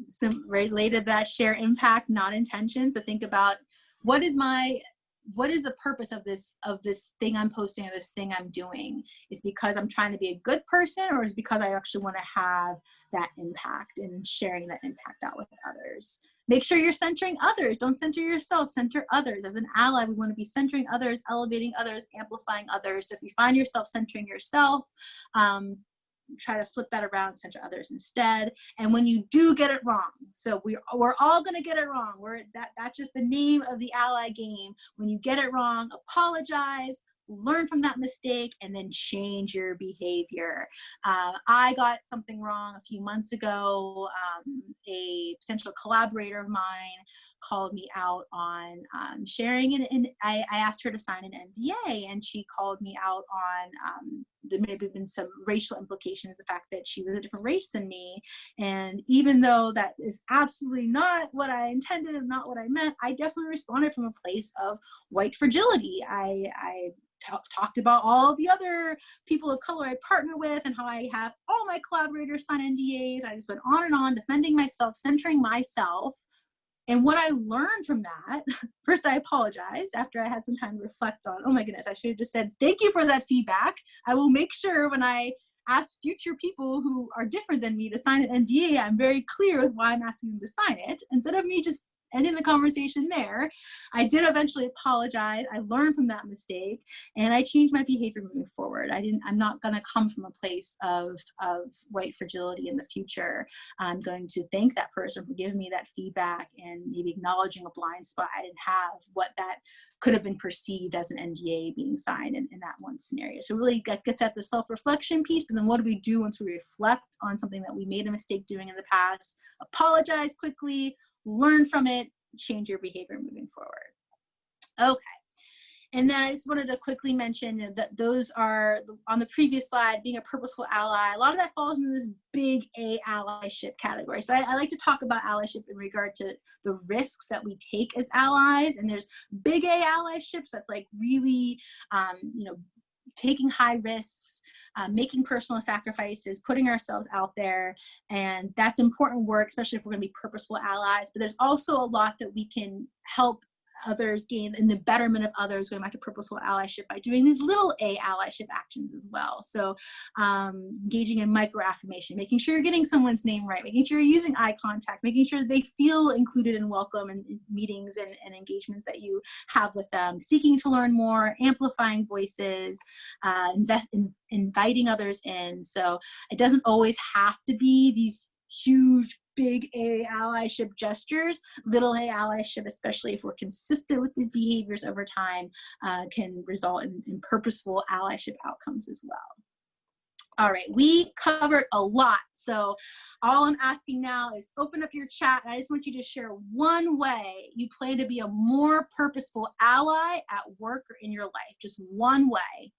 Some related to that, share impact, not intention. So think about, what is the purpose of this thing I'm posting, or this thing I'm doing? Is because I'm trying to be a good person, or is it because I actually want to have that impact and sharing that impact out with others? Make sure you're centering others. Don't center yourself, center others. As an ally, we want to be centering others, elevating others, amplifying others. So if you find yourself centering yourself, try to flip that around, center others instead. And when you do get it wrong, so we're all going to get it wrong. That's just the name of the ally game. When you get it wrong, apologize, learn from that mistake, and then change your behavior. I got something wrong a few months ago. A potential collaborator of mine called me out on sharing it, and I asked her to sign an NDA, and she called me out on there may have been some racial implications, the fact that she was a different race than me. And even though that is absolutely not what I intended and not what I meant, I definitely responded from a place of white fragility. I talked about all the other people of color I partner with and how I have all my collaborators sign NDAs. I just went on and on, defending myself, centering myself. And what I learned from that, first I apologized after I had some time to reflect on, oh my goodness, I should have just said, thank you for that feedback. I will make sure when I ask future people who are different than me to sign an NDA, I'm very clear with why I'm asking them to sign it. Instead of me just ending the conversation there, I did eventually apologize. I learned from that mistake, and I changed my behavior moving forward. I'm not going to come from a place of white fragility in the future. I'm going to thank that person for giving me that feedback and maybe acknowledging a blind spot I didn't have, what that could have been perceived as an NDA being signed in that one scenario. So really that gets at the self-reflection piece, but then what do we do once we reflect on something that we made a mistake doing in the past? Apologize quickly, learn from it, change your behavior moving forward. Okay. And then I just wanted to quickly mention that those are, on the previous slide, being a purposeful ally, a lot of that falls into this big A allyship category. So I like to talk about allyship in regard to the risks that we take as allies. And there's big A allyships, that's like really, taking high risks, making personal sacrifices, putting ourselves out there. And that's important work, especially if we're going to be purposeful allies. But there's also a lot that we can help others gain in the betterment of others, going back to purposeful allyship, by doing these little A allyship actions as well. So engaging in micro affirmation, making sure you're getting someone's name right, making sure you're using eye contact, making sure they feel included and welcome in meetings and engagements that you have with them, seeking to learn more, amplifying voices, inviting others in. So it doesn't always have to be these huge, big A allyship gestures. Little A allyship, especially if we're consistent with these behaviors over time, can result in purposeful allyship outcomes as well. All right, we covered a lot. So all I'm asking now is open up your chat. And I just want you to share one way you plan to be a more purposeful ally at work or in your life. Just one way.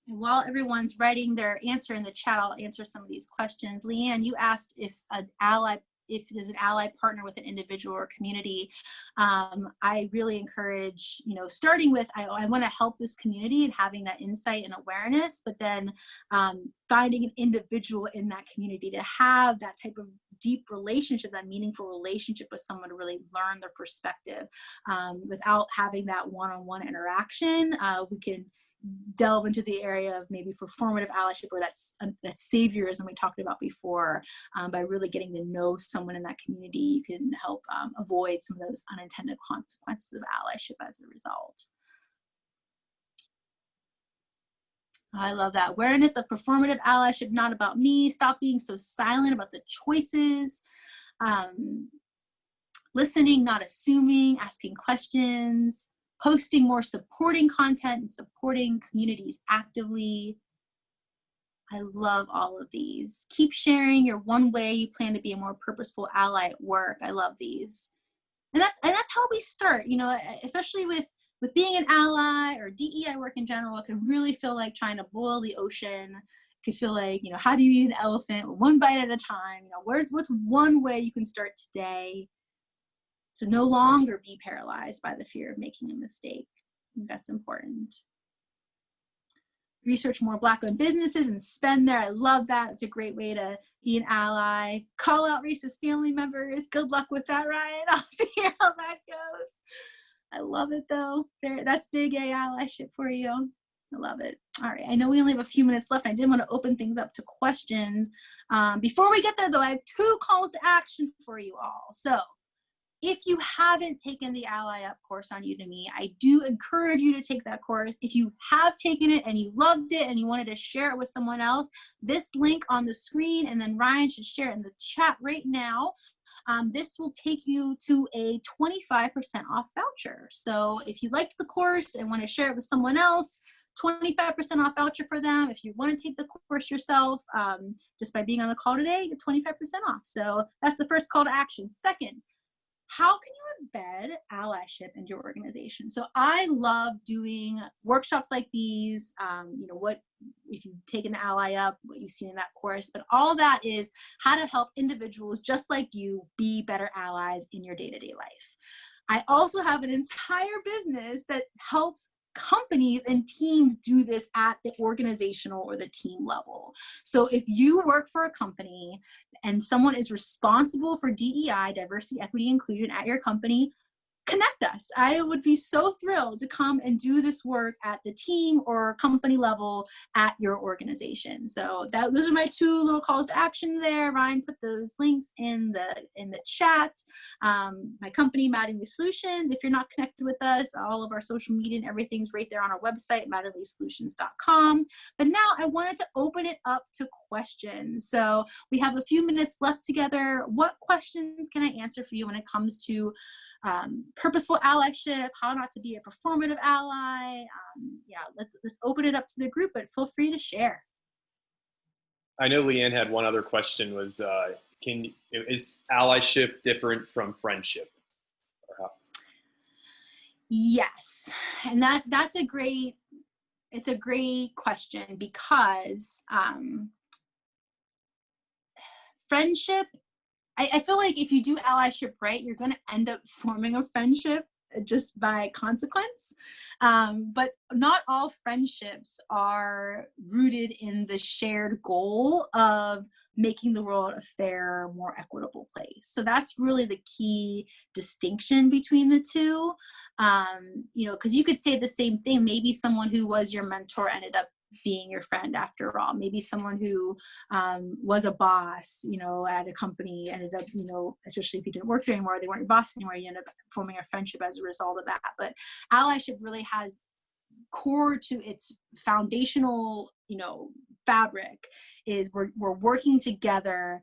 And while everyone's writing their answer in the chat, I'll answer some of these questions. Leanne, you asked if there's an ally partner with an individual or community. I really encourage, starting with, I want to help this community and having that insight and awareness, but then finding an individual in that community to have that type of deep relationship, that meaningful relationship with someone, to really learn their perspective. Without having that one-on-one interaction, we can delve into the area of maybe performative allyship, or that saviorism we talked about before. By really getting to know someone in that community, you can help avoid some of those unintended consequences of allyship as a result. I love that. Awareness of performative allyship, not about me. Stop being so silent about the choices. Listening, not assuming, asking questions, posting more supporting content and supporting communities actively. I love all of these. Keep sharing your one way you plan to be a more purposeful ally at work. I love these. And that's how we start, especially with being an ally or DEI work in general. It can really feel like trying to boil the ocean. It can feel like, how do you eat an elephant? One bite at a time. What's one way you can start today to no longer be paralyzed by the fear of making a mistake? I think that's important. Research more Black-owned businesses and spend there. I love that. It's a great way to be an ally. Call out racist family members. Good luck with that, Ryan. I'll see how that goes. I love it though. That's big A allyship for you. I love it. All right. I know we only have a few minutes left. I did want to open things up to questions. Before we get there, though, I have 2 calls to action for you all. So if you haven't taken the Ally Up course on Udemy, I do encourage you to take that course. If you have taken it and you loved it and you wanted to share it with someone else, this link on the screen, and then Ryan should share it in the chat right now. This will take you to a 25% off voucher. So if you liked the course and want to share it with someone else, 25% off voucher for them. If you want to take the course yourself, just by being on the call today, get 25% off. So that's the first call to action. Second, how can you embed allyship into your organization? So I love doing workshops like these. You know, what if you've taken the Ally Up, what you've seen in that course, but all that is how to help individuals just like you be better allies in your day-to-day life. I also have an entire business that helps companies and teams do this at the organizational or the team level. So if you work for a company and someone is responsible for DEI, diversity, equity, inclusion at your company, connect us. I would be so thrilled to come and do this work at the team or company level at your organization. So those are my 2 little calls to action there. Ryan put those links in the chat. My company, Mattingly Solutions. If you're not connected with us, all of our social media and everything's right there on our website, mattinglysolutions.com. But now I wanted to open it up to questions. So we have a few minutes left together. What questions can I answer for you when it comes to purposeful allyship, how not to be a performative ally? Yeah, let's open it up to the group, but feel free to share. I know Leanne had one other question, was is allyship different from friendship? Yes, and that's a great question, because friendship, I feel like if you do allyship right, you're going to end up forming a friendship just by consequence. But not all friendships are rooted in the shared goal of making the world a fairer, more equitable place. So that's really the key distinction between the 2. You know, because you could say the same thing. Maybe someone who was your mentor ended up being your friend after all. Maybe someone who was a boss, you know, at a company ended up, you know, especially if you didn't work there anymore, they weren't your boss anymore, you end up forming a friendship as a result of that. But allyship really has core to its foundational, you know, fabric is we're working together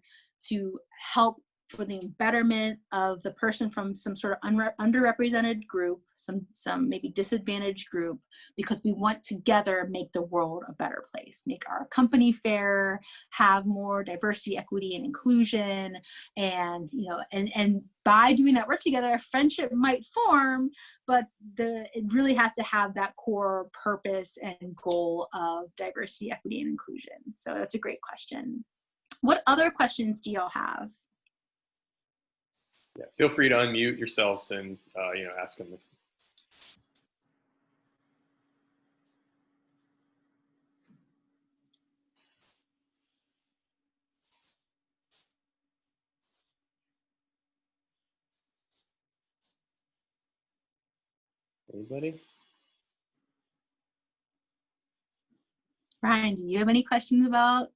to help for the betterment of the person from some sort of underrepresented group, some maybe disadvantaged group, because we want together make the world a better place, make our company fairer, have more diversity, equity, and inclusion. And, you know, and by doing that work together, a friendship might form, but it really has to have that core purpose and goal of diversity, equity, and inclusion. So that's a great question. What other questions do y'all have? Yeah, feel free to unmute yourselves and you know, ask them. Anybody? Ryan, do you have any questions about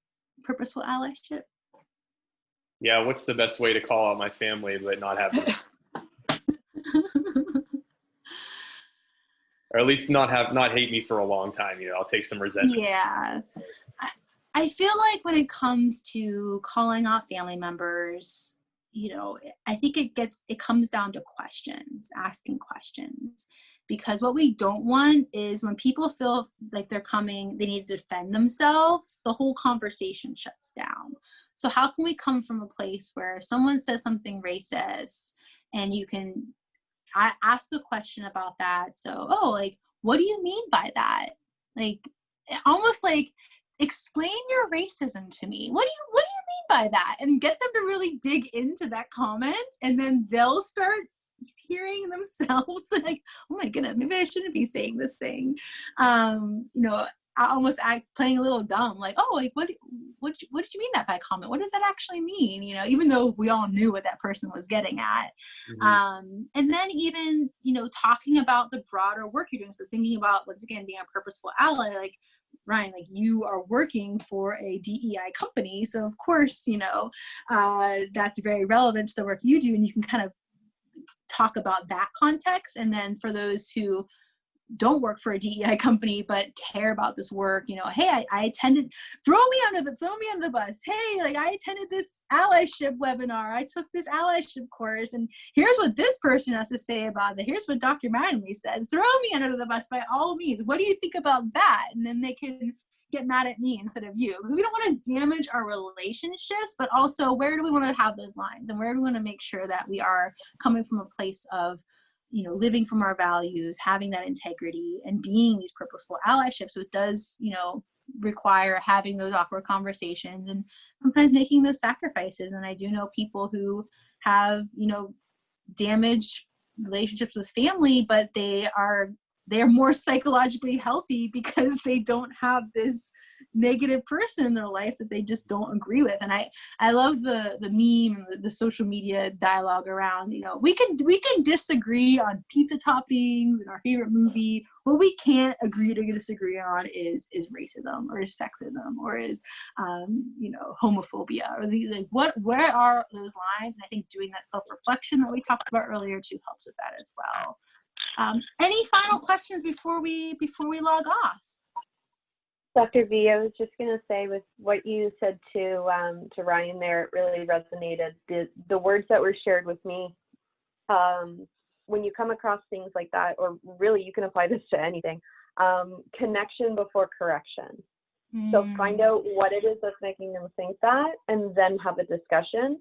purposeful allyship? Yeah, what's the best way to call out my family but not have them? Or at least not hate me for a long time. You know, I'll take some resentment. Yeah. I feel like when it comes to calling out family members, you know, I think it comes down to questions, asking questions, because what we don't want is when people feel like they need to defend themselves, the whole conversation shuts down. So how can we come from a place where someone says something racist and you can ask a question about that? So, oh, like, what do you mean by that? Like, almost like, explain your racism to me. What do you mean by that? And get them to really dig into that comment, and then they'll start hearing themselves like, oh my goodness, maybe I shouldn't be saying this thing. You know, almost playing a little dumb, like, oh, like what did you mean that by comment? What does that actually mean? You know, even though we all knew what that person was getting at. Mm-hmm. And then even, you know, talking about the broader work you're doing. So thinking about, once again, being a purposeful ally, like, Ryan, like, you are working for a DEI company. So of course, you know, that's very relevant to the work you do, and you can kind of talk about that context. And then for those who don't work for a DEI company but care about this work, you know, hey, I attended, throw me under the bus. Hey, like, I attended this allyship webinar, I took this allyship course, and here's what this person has to say about it. Here's what Dr. Mattingly says. Throw me under the bus by all means. What do you think about that? And then they can get mad at me instead of you. We don't want to damage our relationships, but also, where do we want to have those lines, and where do we want to make sure that we are coming from a place of, you know, living from our values, having that integrity, and being these purposeful allyships. So it does, you know, require having those awkward conversations and sometimes making those sacrifices. And I do know people who have, you know, damaged relationships with family, but they're more psychologically healthy because they don't have this negative person in their life that they just don't agree with. And I love the meme, the social media dialogue around, you know, we can disagree on pizza toppings and our favorite movie. What we can't agree to disagree on is racism, or is sexism, or is you know, homophobia, or where are those lines? And I think doing that self-reflection that we talked about earlier too helps with that as well. Any final questions before we log off? Dr. V, I was just going to say, with what you said to Ryan there, it really resonated. The words that were shared with me, when you come across things like that, or really you can apply this to anything, connection before correction. So find out what it is that's making them think that, and then have a discussion.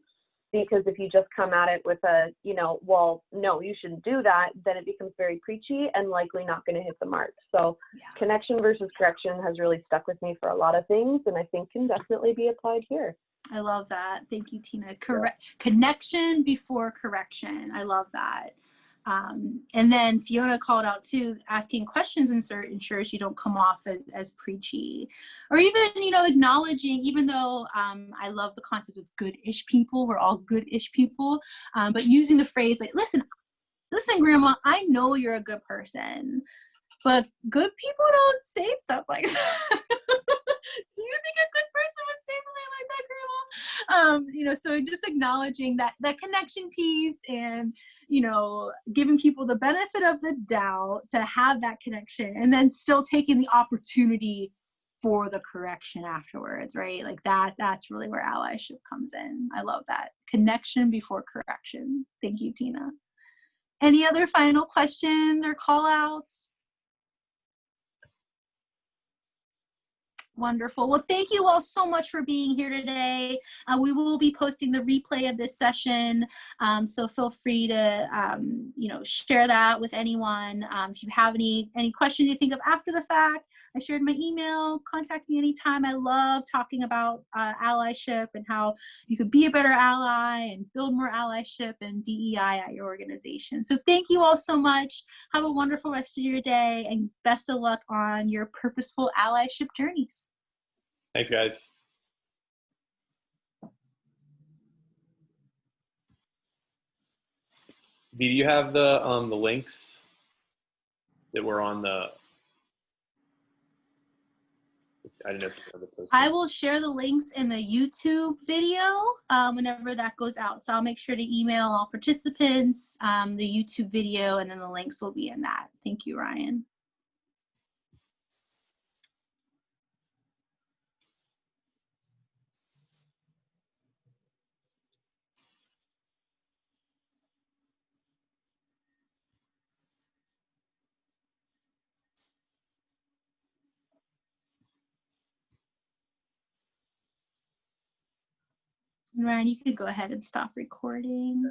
Because if you just come at it with a, you know, well, no, you shouldn't do that, then it becomes very preachy and likely not going to hit the mark. So connection versus correction has really stuck with me for a lot of things, and I think can definitely be applied here. I love that. Thank you, Tina. Connection before correction. I love that. And then Fiona called out too, asking questions ensures you don't come off as preachy, or even, you know, acknowledging, even though I love the concept of good-ish people, we're all good-ish people, but using the phrase like, listen, Grandma, I know you're a good person, but good people don't say stuff like that. Do you think a good person would say something like that, Grandma? You know, so just acknowledging that connection piece, and, you know, giving people the benefit of the doubt to have that connection, and then still taking the opportunity for the correction afterwards, right? Like that's really where allyship comes in. I love that. Connection before correction. Thank you, Tina. Any other final questions or call outs? Wonderful. Well, thank you all so much for being here today. We will be posting the replay of this session, so feel free to you know, share that with anyone. If you have any questions you think of after the fact, I shared my email. Contact me anytime. I love talking about allyship and how you could be a better ally and build more allyship and DEI at your organization. So thank you all so much. Have a wonderful rest of your day, and best of luck on your purposeful allyship journeys. Thanks, guys. Do you have the links that were on the? I don't know if you have the post. I will share the links in the YouTube video whenever that goes out. So I'll make sure to email all participants the YouTube video, and then the links will be in that. Thank you, Ryan. Ryan, you can go ahead and stop recording.